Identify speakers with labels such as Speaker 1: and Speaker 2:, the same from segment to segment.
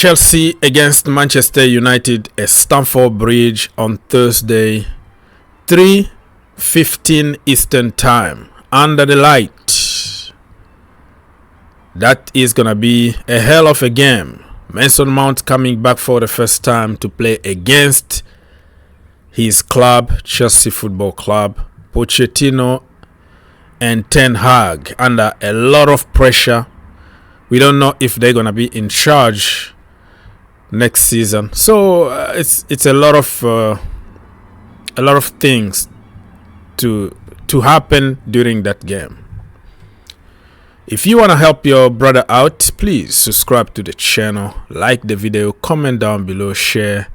Speaker 1: Chelsea against Manchester United at Stamford Bridge on Thursday, 3:15 Eastern Time, under the light. That is going to be a hell of a game. Mason Mount coming back for the first time to play against his club, Chelsea Football Club. Pochettino and Ten Hag under a lot of pressure. We don't know if they're going to be in charge next season. So it's a lot of things to happen during that game. If you want to help your brother out, please subscribe to the channel, like the video, comment down below, share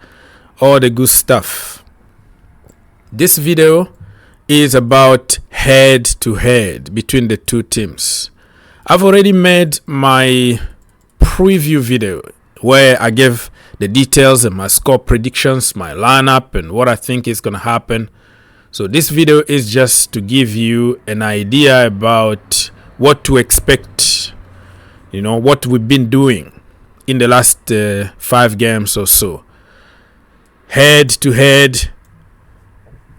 Speaker 1: all the good stuff. This video is about head-to-head between the two teams. I've already made my preview video where I gave the details and my score predictions, my lineup, and what I think is going to happen. So this video is just to give you an idea about what to expect, what we've been doing in the last 5 games or so. Head-to-head,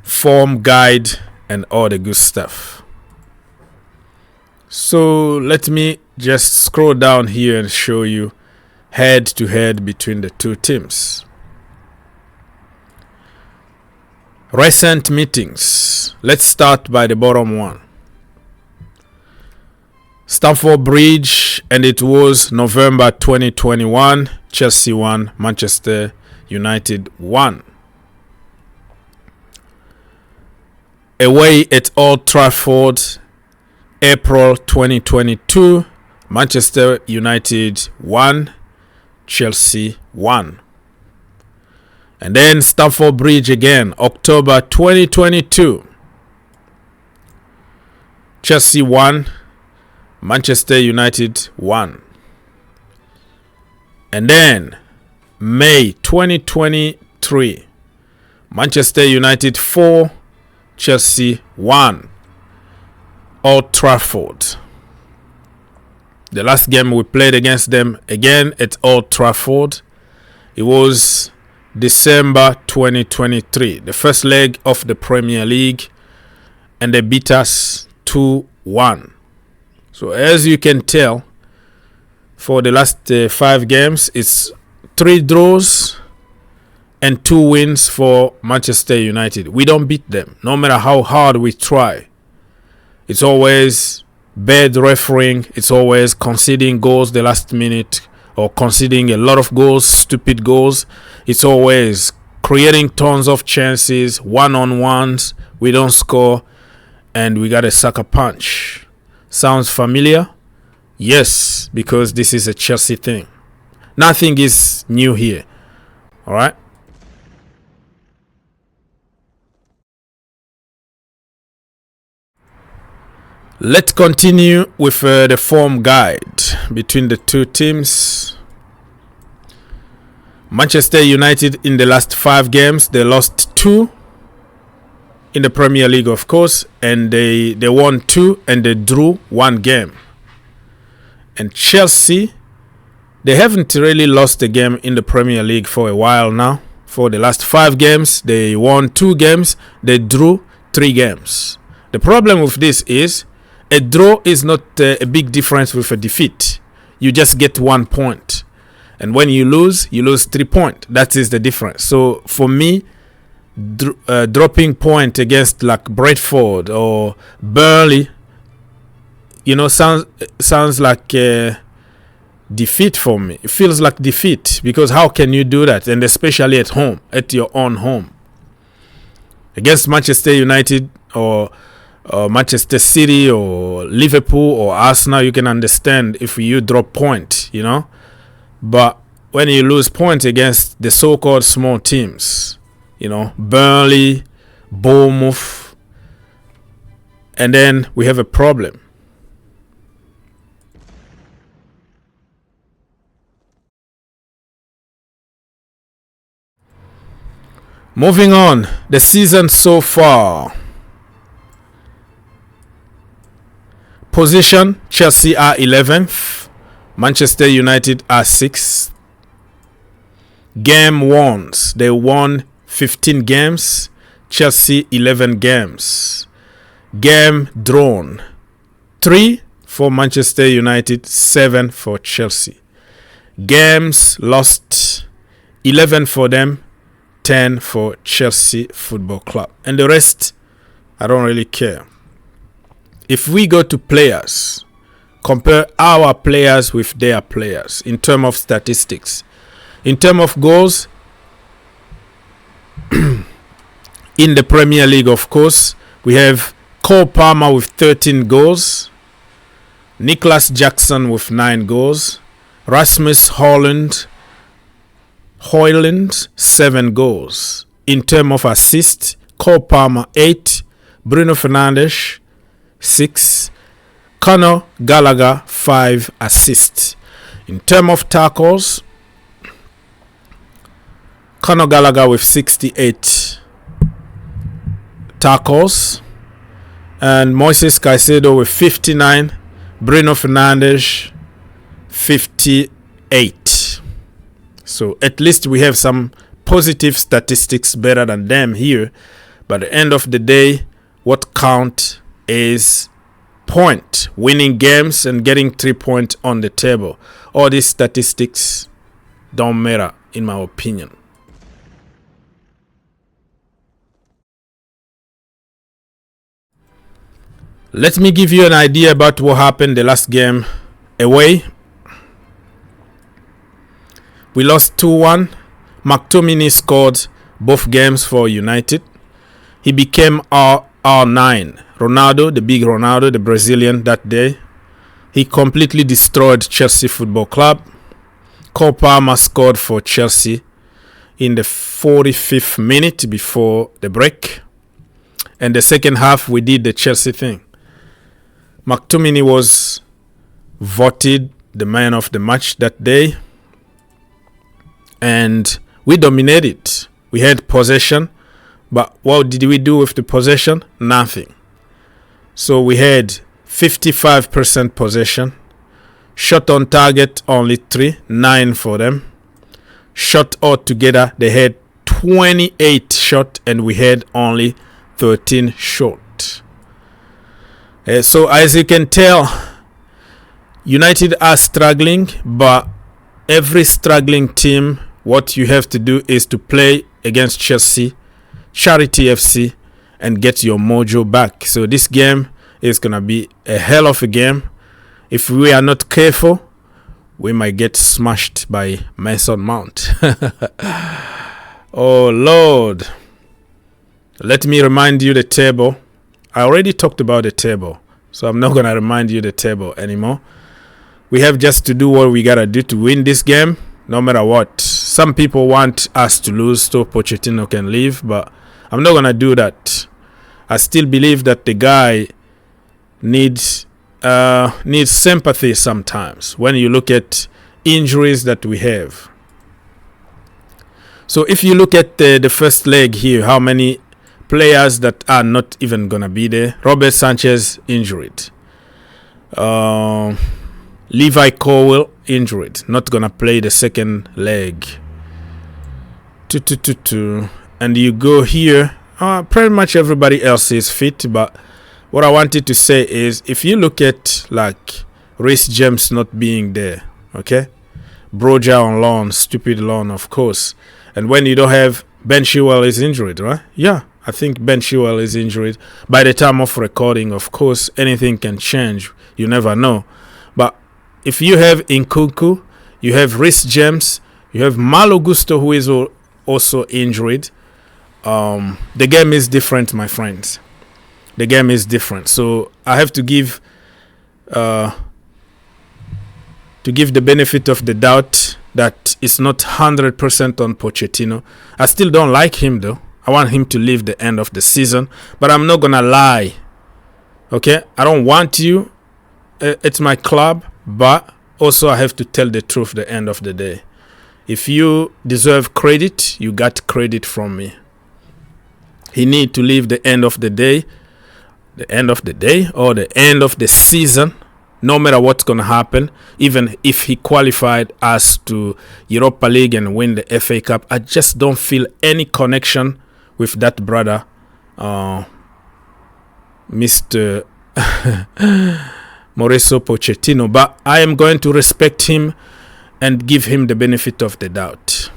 Speaker 1: form guide, and all the good stuff. So let me just scroll down here and show you head-to-head between the two teams. Recent meetings. Let's start by the bottom one. Stamford Bridge, and it was November 2021. Chelsea 1, Manchester United 1. Away at Old Trafford, April 2022. Manchester United 1, Chelsea 1. And then Stamford Bridge again, October 2022. Chelsea 1, Manchester United 1. And then May 2023. Manchester United 4, Chelsea 1. Old Trafford. The last game we played against them again at Old Trafford, it was December 2023, the first leg of the Premier League, and they beat us 2-1. So as you can tell, for the last 5 games, it's 3 draws and 2 wins for Manchester United. We don't beat them, no matter how hard we try. It's always bad refereeing. It's always conceding goals the last minute, or conceding a lot of goals, stupid goals. It's always creating tons of chances, one-on-ones. We don't score, and we got a sucker punch. Sounds familiar? Yes, because this is a Chelsea thing. Nothing is new here. All right? Let's continue with the form guide between the two teams. Manchester United in the last 5 games, they lost 2 in the Premier League, of course, and they won 2 and they drew 1 game. And Chelsea, they haven't really lost a game in the Premier League for a while now. For the last 5 games, they won 2 games, they drew 3 games. The problem with this is a draw is not a big difference with a defeat. You just get 1 point. And when you lose 3 points. That is the difference. So for me, dropping point against like Brentford or Burnley, sounds like a defeat for me. It feels like defeat, because how can you do that? And especially at home, at your own home. Against Manchester United or Manchester City or Liverpool or Arsenal, you can understand if you drop point, But when you lose points against the so-called small teams, Burnley, Bournemouth, and then we have a problem. Moving on, the season so far. Position, Chelsea are 11th. Manchester United are 6th. Game wons. They won 15 games. Chelsea 11 games. Game drawn. 3 for Manchester United, 7 for Chelsea. Games lost. 11 for them, 10 for Chelsea Football Club. And the rest, I don't really care. If we go to players, compare our players with their players in terms of statistics. In terms of goals, in the Premier League, of course, we have Cole Palmer with 13 goals. Nicholas Jackson with 9 goals. Rasmus Højlund, 7 goals. In terms of assists, Cole Palmer 8, Bruno Fernandes 6, Conor Gallagher 5 assists. In terms of tackles, Conor Gallagher with 68 tackles, and Moises Caicedo with 59, Bruno Fernandes 58. So at least we have some positive statistics better than them here. But at the end of the day, what counts is point, winning games and getting 3 points on the table. All these statistics don't matter, in my opinion. Let me give you an idea about what happened the last game away. We lost 2-1. McTominay scored both games for United. He became our R9. Ronaldo, the big Ronaldo, the Brazilian that day. He completely destroyed Chelsea Football Club. Cole Palmer scored for Chelsea in the 45th minute before the break. And the second half, we did the Chelsea thing. McTominay was voted the man of the match that day. And we dominated. We had possession. But what did we do with the possession? Nothing. So we had 55% possession. Shot on target, only 3. 9 for them. Shot altogether, they had 28 shot and we had only 13 shot. So as you can tell, United are struggling, but every struggling team, what you have to do is to play against Chelsea, Charity FC, and get your mojo back. So this game is going to be a hell of a game. If we are not careful, we might get smashed by Mason Mount. Oh, Lord. Let me remind you the table. I already talked about the table, so I'm not going to remind you the table anymore. We have just to do what we got to do to win this game, no matter what. Some people want us to lose so Pochettino can leave, but I'm not going to do that. I still believe that the guy needs sympathy sometimes when you look at injuries that we have. So if you look at the first leg here, how many players that are not even going to be there? Robert Sanchez injured. Levi Colwill injured. Not going to play the second leg. And you go here. Pretty much everybody else is fit, but what I wanted to say is, if you look at like Reece James not being there, okay, Broja on loan, stupid loan, of course, and when you don't have Ben Chilwell is injured, right? Yeah, I think Ben Chilwell is injured. By the time of recording, of course, anything can change. You never know. But if you have Nkunku, you have Reece James, you have Malo Gusto, who is also injured. The game is different, my friends. The game is different. So I have to give the benefit of the doubt that it's not 100% on Pochettino. I still don't like him though. I want him to leave the end of the season, but I'm not gonna lie. Okay, I don't want you. It's my club, but also I have to tell the truth the end of the day. If you deserve credit, you got credit from me. He need to leave the end of the day or the end of the season, no matter what's going to happen, even if he qualified us to Europa League and win the FA Cup, I just don't feel any connection with that brother, Mr. Mauricio Pochettino. But I am going to respect him and give him the benefit of the doubt.